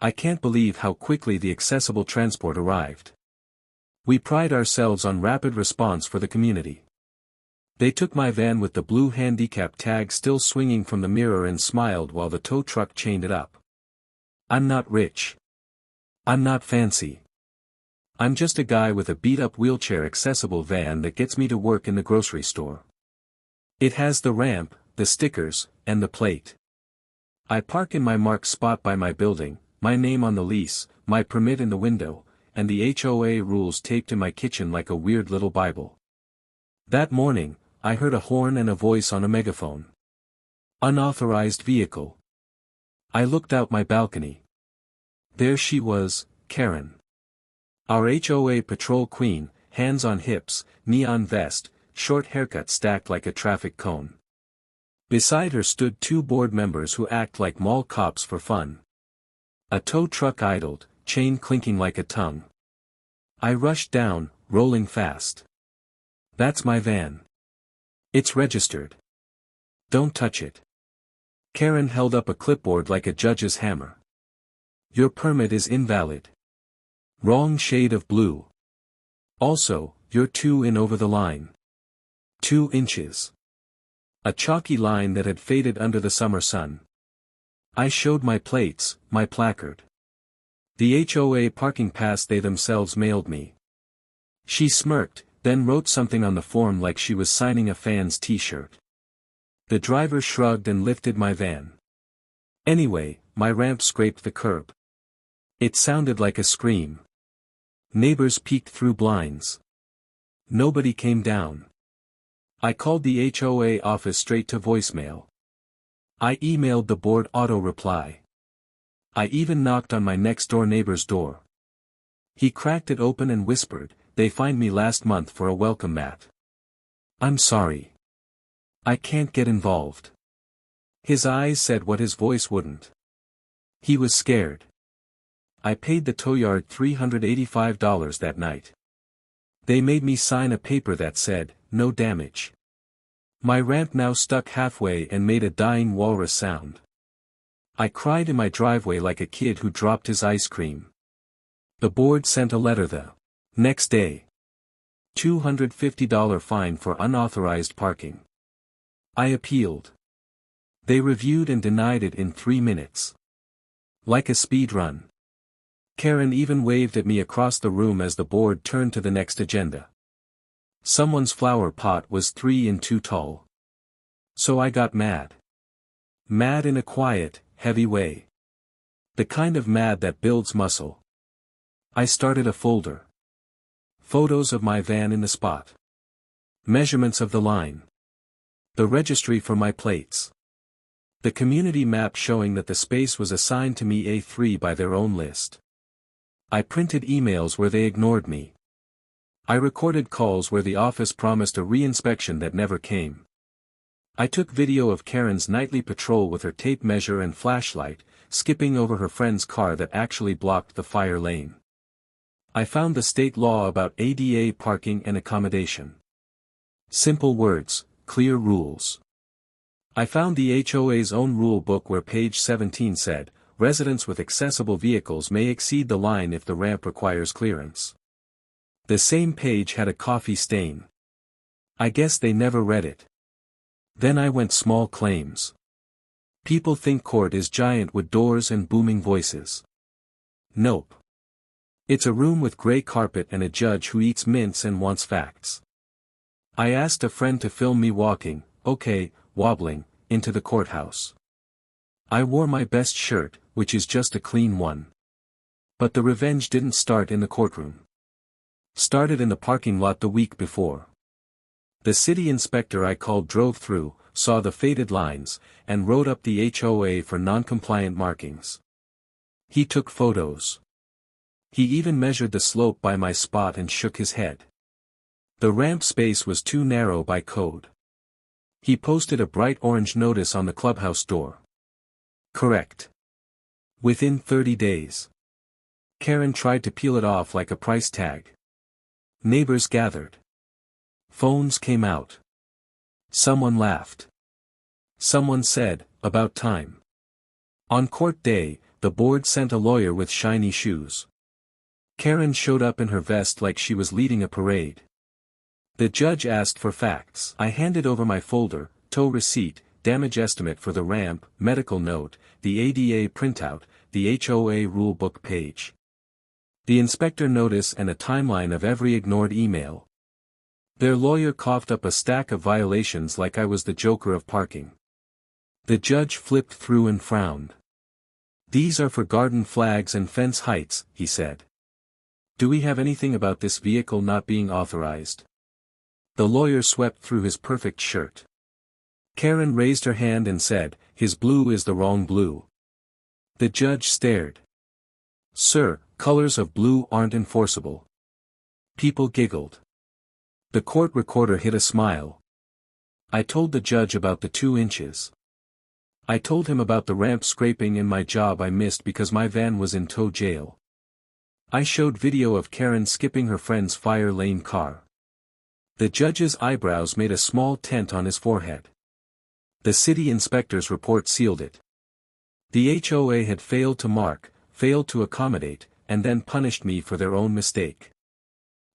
I can't believe how quickly the accessible transport arrived. We pride ourselves on rapid response for the community. They took my van with the blue handicap tag still swinging from the mirror and smiled while the tow truck chained it up. I'm not rich. I'm not fancy. I'm just a guy with a beat-up wheelchair-accessible van that gets me to work in the grocery store. It has the ramp, the stickers, and the plate. I park in my marked spot by my building, my name on the lease, my permit in the window, and the HOA rules taped in my kitchen like a weird little Bible. That morning, I heard a horn and a voice on a megaphone. Unauthorized vehicle. I looked out my balcony. There she was, Karen. Our HOA patrol queen, hands on hips, neon vest, short haircut stacked like a traffic cone. Beside her stood two board members who act like mall cops for fun. A tow truck idled, chain clinking like a tongue. I rushed down, rolling fast. That's my van. It's registered. Don't touch it. Karen held up a clipboard like a judge's hammer. Your permit is invalid. Wrong shade of blue. Also, you're 2 in over the line. 2 inches. A chalky line that had faded under the summer sun. I showed my plates, my placard. The HOA parking pass they themselves mailed me. She smirked, then wrote something on the form like she was signing a fan's t-shirt. The driver shrugged and lifted my van. Anyway, my ramp scraped the curb. It sounded like a scream. Neighbors peeked through blinds. Nobody came down. I called the HOA office straight to voicemail. I emailed the board auto-reply. I even knocked on my next-door neighbor's door. He cracked it open and whispered, "They fined me last month for a welcome mat." I'm sorry. I can't get involved. His eyes said what his voice wouldn't. He was scared. I paid the tow yard $385 that night. They made me sign a paper that said, "No damage." My ramp now stuck halfway and made a dying walrus sound. I cried in my driveway like a kid who dropped his ice cream. The board sent a letter the next day. $250 fine for unauthorized parking. I appealed. They reviewed and denied it in 3 minutes. Like a speed run. Karen even waved at me across the room as the board turned to the next agenda. Someone's flower pot was 3 in too tall. So I got mad. Mad in a quiet, heavy way. The kind of mad that builds muscle. I started a folder. Photos of my van in the spot. Measurements of the line. The registry for my plates. The community map showing that the space was assigned to me A3 by their own list. I printed emails where they ignored me. I recorded calls where the office promised a re-inspection that never came. I took video of Karen's nightly patrol with her tape measure and flashlight, skipping over her friend's car that actually blocked the fire lane. I found the state law about ADA parking and accommodation. Simple words, clear rules. I found the HOA's own rule book where page 17 said, residents with accessible vehicles may exceed the line if the ramp requires clearance. The same page had a coffee stain. I guess they never read it. Then I went small claims. People think court is giant with doors and booming voices. Nope. It's a room with gray carpet and a judge who eats mints and wants facts. I asked a friend to film me walking, wobbling, into the courthouse. I wore my best shirt, which is just a clean one. But the revenge didn't start in the courtroom. Started in the parking lot the week before. The city inspector I called drove through, saw the faded lines, and wrote up the HOA for non-compliant markings. He took photos. He even measured the slope by my spot and shook his head. The ramp space was too narrow by code. He posted a bright orange notice on the clubhouse door. Correct. Within 30 days. Karen tried to peel it off like a price tag. Neighbors gathered. Phones came out. Someone laughed. Someone said, about time. On court day, the board sent a lawyer with shiny shoes. Karen showed up in her vest like she was leading a parade. The judge asked for facts. I handed over my folder, tow receipt, damage estimate for the ramp, medical note, the ADA printout, the HOA rulebook page. The inspector notice and a timeline of every ignored email. Their lawyer coughed up a stack of violations like I was the joker of parking. The judge flipped through and frowned. "These are for garden flags and fence heights," he said. "Do we have anything about this vehicle not being authorized?" The lawyer swept through his perfect shirt. Karen raised her hand and said, "His blue is the wrong blue." The judge stared. "Sir, colors of blue aren't enforceable." People giggled. The court recorder hid a smile. I told the judge about the 2 inches. I told him about the ramp scraping and my job I missed because my van was in tow jail. I showed video of Karen skipping her friend's fire lane car. The judge's eyebrows made a small tent on his forehead. The city inspector's report sealed it. The HOA had failed to mark, failed to accommodate, and then punished me for their own mistake.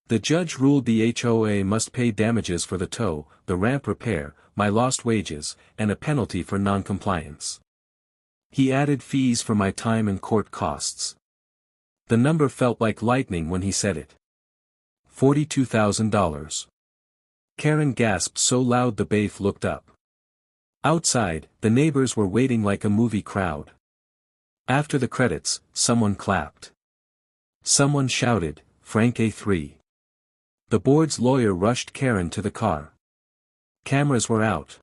The judge ruled the HOA must pay damages for the tow, the ramp repair, my lost wages, and a penalty for non-compliance. He added fees for my time and court costs. The number felt like lightning when he said it. $42,000. Karen gasped so loud the bailiff looked up. Outside, the neighbors were waiting like a movie crowd. After the credits, someone clapped. Someone shouted, "Frank A3." The board's lawyer rushed Karen to the car. Cameras were out.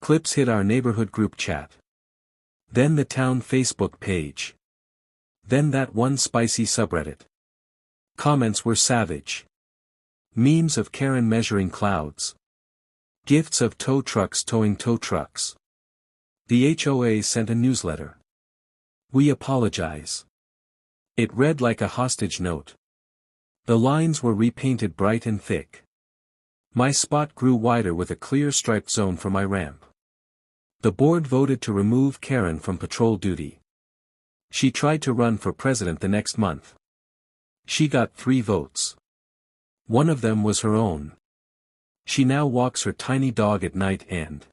Clips hit our neighborhood group chat. Then the town Facebook page. Then that one spicy subreddit. Comments were savage. Memes of Karen measuring clouds. GIFs of tow trucks towing tow trucks. The HOA sent a newsletter. "We apologize." It read like a hostage note. The lines were repainted bright and thick. My spot grew wider with a clear striped zone for my ramp. The board voted to remove Karen from patrol duty. She tried to run for president the next month. She got 3 votes. One of them was her own. She now walks her tiny dog at night and